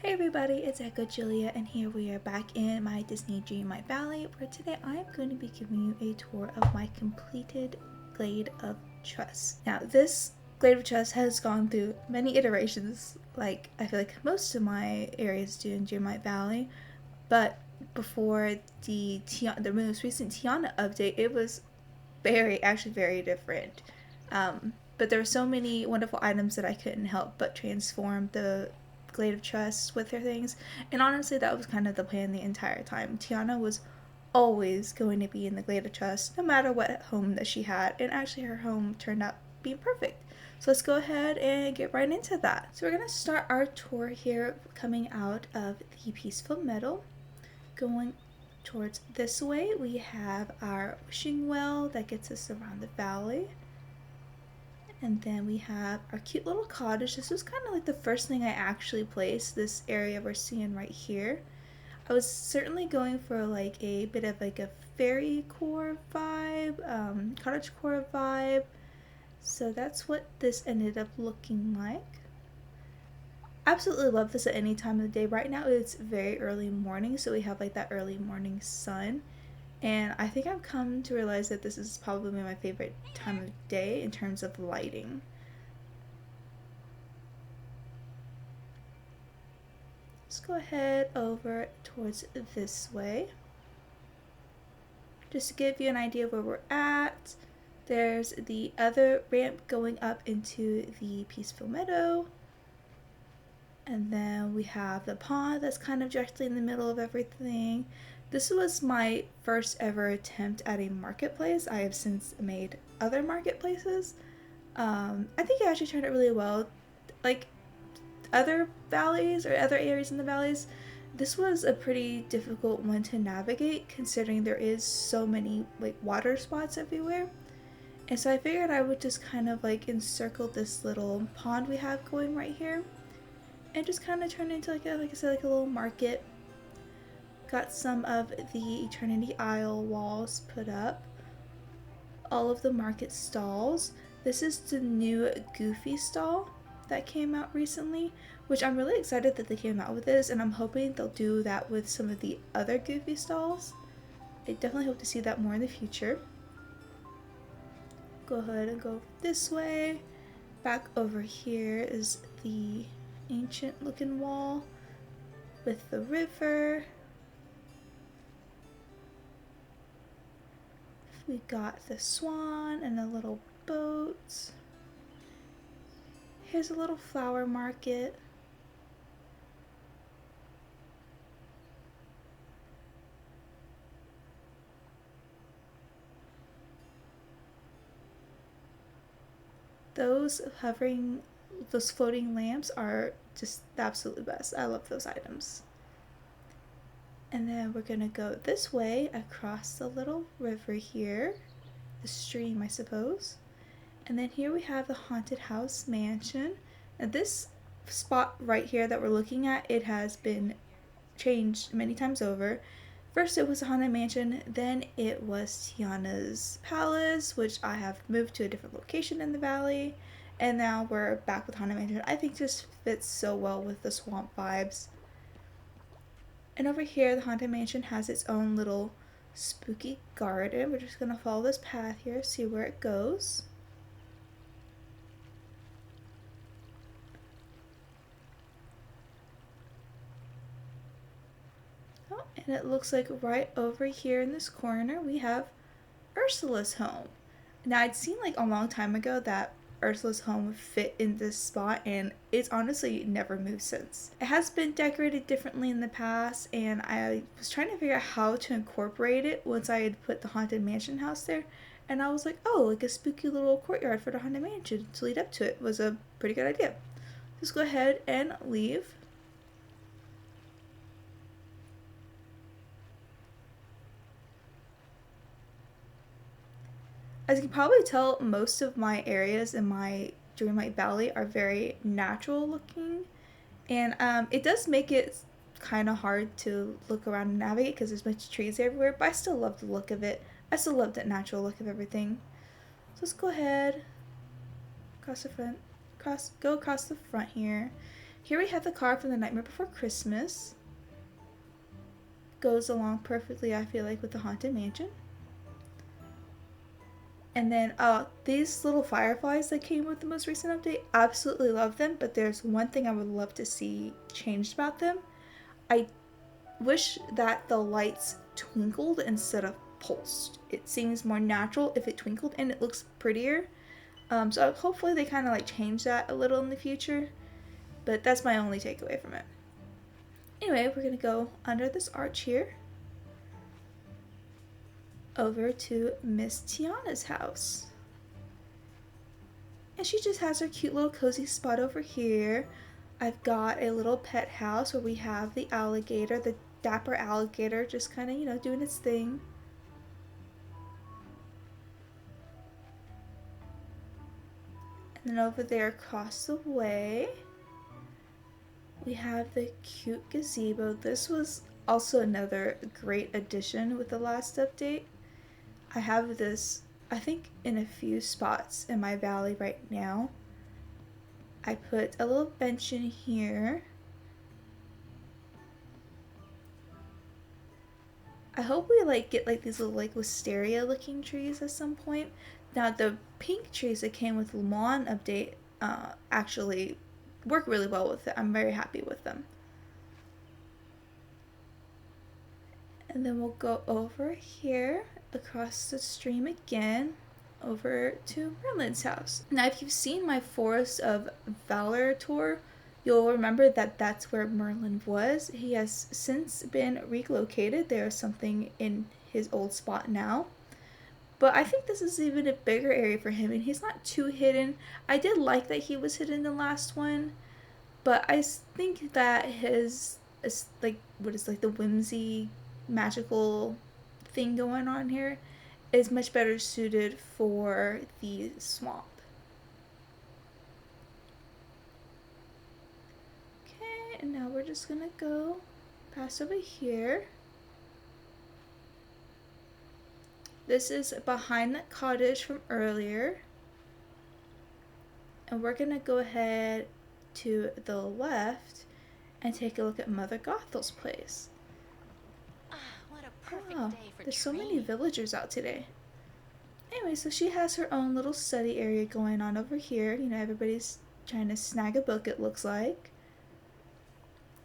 Hey everybody, it's Echo Julia, and here we are back in my Disney Dreamlight Valley, where today I am going to be giving you a tour of my completed Glade of Trust. Now, this Glade of Trust has gone through many iterations, like I feel like most of my areas do in Dreamlight Valley, but before the most recent Tiana update, it was actually very different. But there were so many wonderful items that I couldn't help but transform the Glade of Trust with her things. And honestly, that was kind of the plan the entire time. Tiana was always going to be in the Glade of Trust, no matter what home that she had. And actually, her home turned out being perfect. So let's go ahead and get right into that. So we're going to start our tour here coming out of the Peaceful Meadow. Going towards this way, we have our wishing well that gets us around the valley. And then we have our cute little cottage. This was kind of like the first thing I actually placed, this area we're seeing right here. I was certainly going for like a bit of like a fairy core vibe, cottage core vibe. So that's what this ended up looking like. Absolutely love this at any time of the day. Right now it's very early morning, so we have like that early morning sun. And I think I've come to realize that this is probably my favorite time of day in terms of lighting. Let's go ahead over towards this way. Just to give you an idea of where we're at, there's the other ramp going up into the Peaceful Meadow. And then we have the pond that's kind of directly in the middle of everything. This was my first ever attempt at a marketplace. I have since made other marketplaces. I think it actually turned out really well. Like other valleys or other areas in the valleys, this was a pretty difficult one to navigate considering there is so many like water spots everywhere. And so I figured I would just kind of like encircle this little pond we have going right here and just kind of turn it into like I said, like a little market. Got some of the Eternity Isle walls put up. All of the market stalls. This is the new Goofy stall that came out recently, which I'm really excited that they came out with this, and I'm hoping they'll do that with some of the other Goofy stalls. I definitely hope to see that more in the future. Go ahead and go this way. Back over here is the ancient looking wall with the river. We got the swan and the little boats. Here's a little flower market. Those floating lamps are just the absolute best. I love those items. And then we're gonna go this way across the little river here, the stream I suppose. And then here we have the Haunted House Mansion. Now this spot right here that we're looking at, it has been changed many times over. First it was a Haunted Mansion, then it was Tiana's Palace, which I have moved to a different location in the valley. And now we're back with Haunted Mansion. I think this fits so well with the swamp vibes. And over here, the Haunted Mansion has its own little spooky garden. We're just going to follow this path here, see where it goes. Oh, and it looks like right over here in this corner, we have Ursula's home. Now, I'd seen like a long time ago that Ursula's home fit in this spot, and it's honestly never moved since. It has been decorated differently in the past, and I was trying to figure out how to incorporate it once I had put the Haunted Mansion house there, and I was like, oh, like a spooky little courtyard for the Haunted Mansion to lead up to it was a pretty good idea. Just go ahead and leave. As you can probably tell, most of my areas in my Dreamlight Valley are very natural looking, and it does make it kind of hard to look around and navigate because there's much trees everywhere, but I still love the look of it. I still love that natural look of everything. So let's go ahead, go across the front here. Here we have the card from The Nightmare Before Christmas. Goes along perfectly, I feel like, with the Haunted Mansion. And then these little fireflies that came with the most recent update, absolutely love them, but there's one thing I would love to see changed about them. I wish that the lights twinkled instead of pulsed. It seems more natural if it twinkled, and it looks prettier. So hopefully they kind of like change that a little in the future, but that's my only takeaway from it. Anyway, we're gonna go under this arch here over to Miss Tiana's house. And she just has her cute little cozy spot over here. I've got a little pet house where we have the alligator, the dapper alligator, just kind of, you know, doing its thing. And then over there across the way, we have the cute gazebo. This was also another great addition with the last update. I have this, I think, in a few spots in my valley right now. I put a little bench in here. I hope we like get like these little like wisteria looking trees at some point. Now the pink trees that came with the lawn update actually work really well with it. I'm very happy with them. And then we'll go over here across the stream again over to Merlin's house. Now if you've seen my Forest of Valor tour, you'll remember that that's where Merlin was. He has since been relocated. There's something in his old spot now. But I think this is even a bigger area for him, and he's not too hidden. I did like that he was hidden in the last one, but I think that his, like, what is like the whimsy magical thing going on here is much better suited for the swamp. Okay, and now we're just gonna go past over here. This is behind that cottage from earlier. And we're gonna go ahead to the left and take a look at Mother Gothel's place. What a perfect day for there's so many villagers out today. Anyway, so she has her own little study area going on over here. You know, everybody's trying to snag a book, it looks like.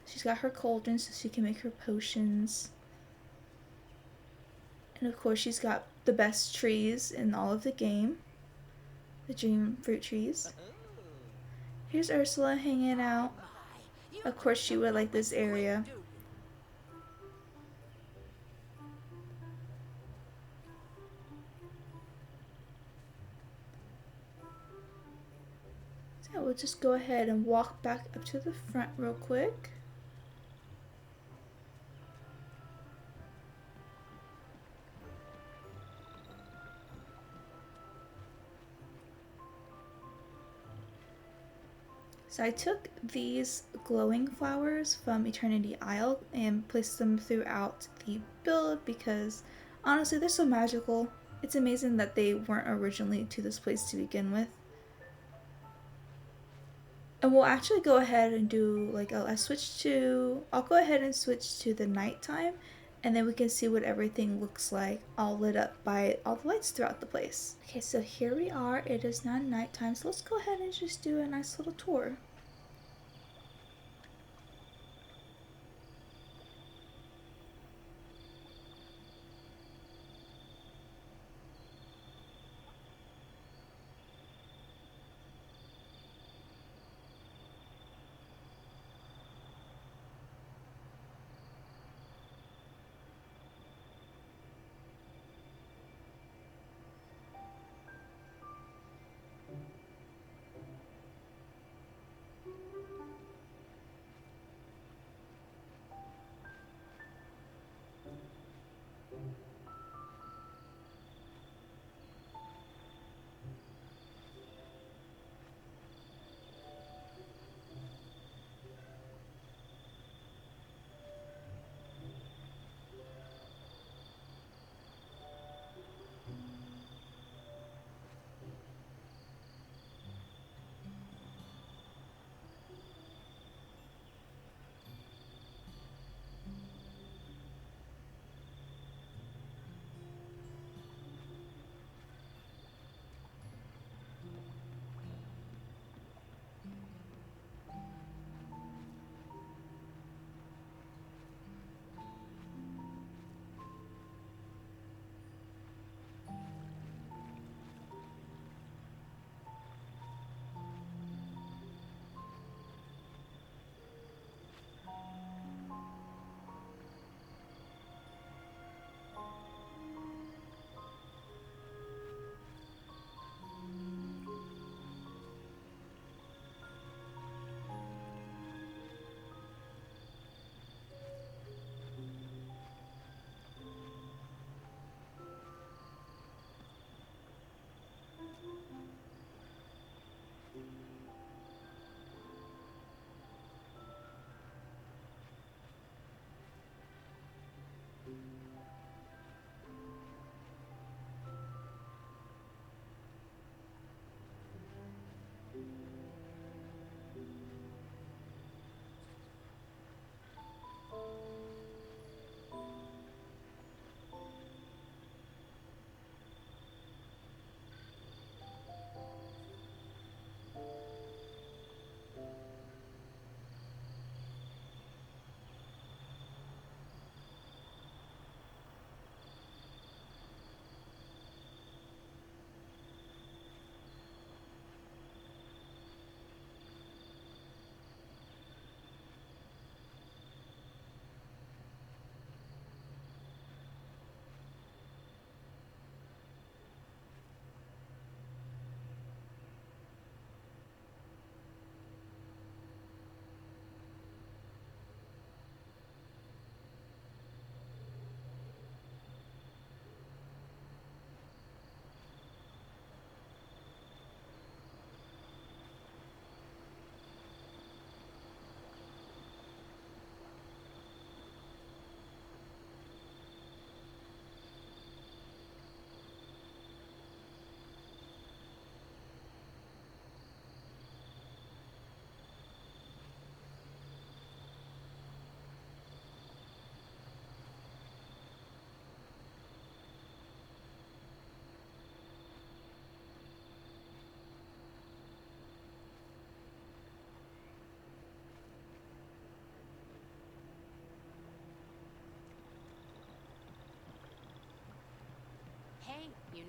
She's got her cauldron so she can make her potions. And of course she's got the best trees in all of the game. The dream fruit trees. Here's Ursula hanging out. Of course she would like this area. So we'll just go ahead and walk back up to the front real quick. So I took these glowing flowers from Eternity Isle and placed them throughout the build because honestly they're so magical. It's amazing that they weren't originally to this place to begin with. And we'll actually go ahead and do like I'll go ahead and switch to the nighttime, and then we can see what everything looks like all lit up by all the lights throughout the place. Okay, so here we are. It is now nighttime, so let's go ahead and just do a nice little tour.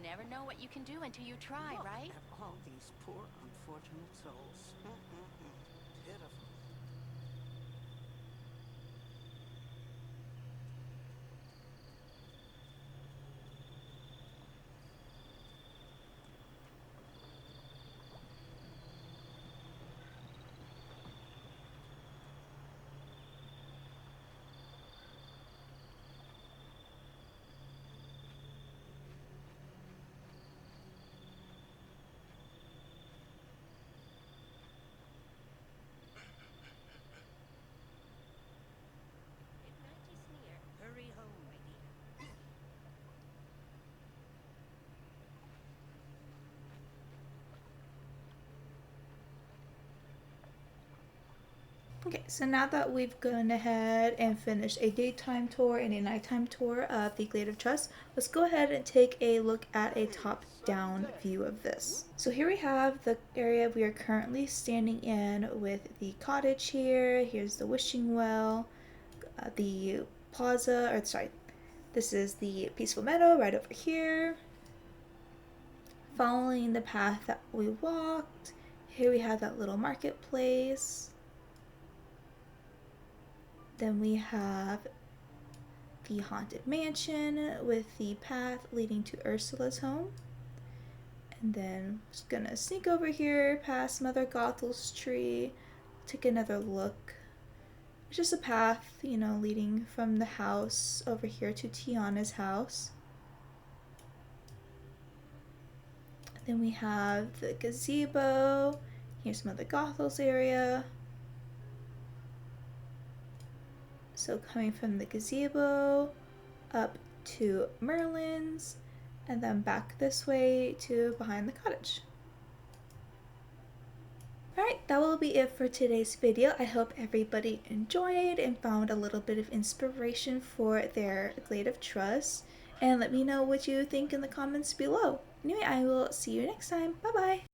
never know what you can do until you try, Look right? at all these poor, unfortunate souls. Pitiful. Midnight is near. Hurry home, my dear. Okay, so now that we've gone ahead and finished a daytime tour and a nighttime tour of the Glade of Trust, let's go ahead and take a look at a top-down view of this. So here we have the area we are currently standing in with the cottage here. Here's the wishing well, the plaza, or sorry, this is the peaceful meadow right over here. Following the path that we walked, here we have that little marketplace. Then we have the haunted mansion with the path leading to Ursula's home. And then I'm just gonna sneak over here past Mother Gothel's tree, take another look. It's just a path, you know, leading from the house over here to Tiana's house. Then we have the gazebo. Here's Mother Gothel's area. So coming from the gazebo up to Merlin's, and then back this way to behind the cottage. Alright, that will be it for today's video. I hope everybody enjoyed and found a little bit of inspiration for their Glade of Trust. And let me know what you think in the comments below. Anyway, I will see you next time. Bye bye!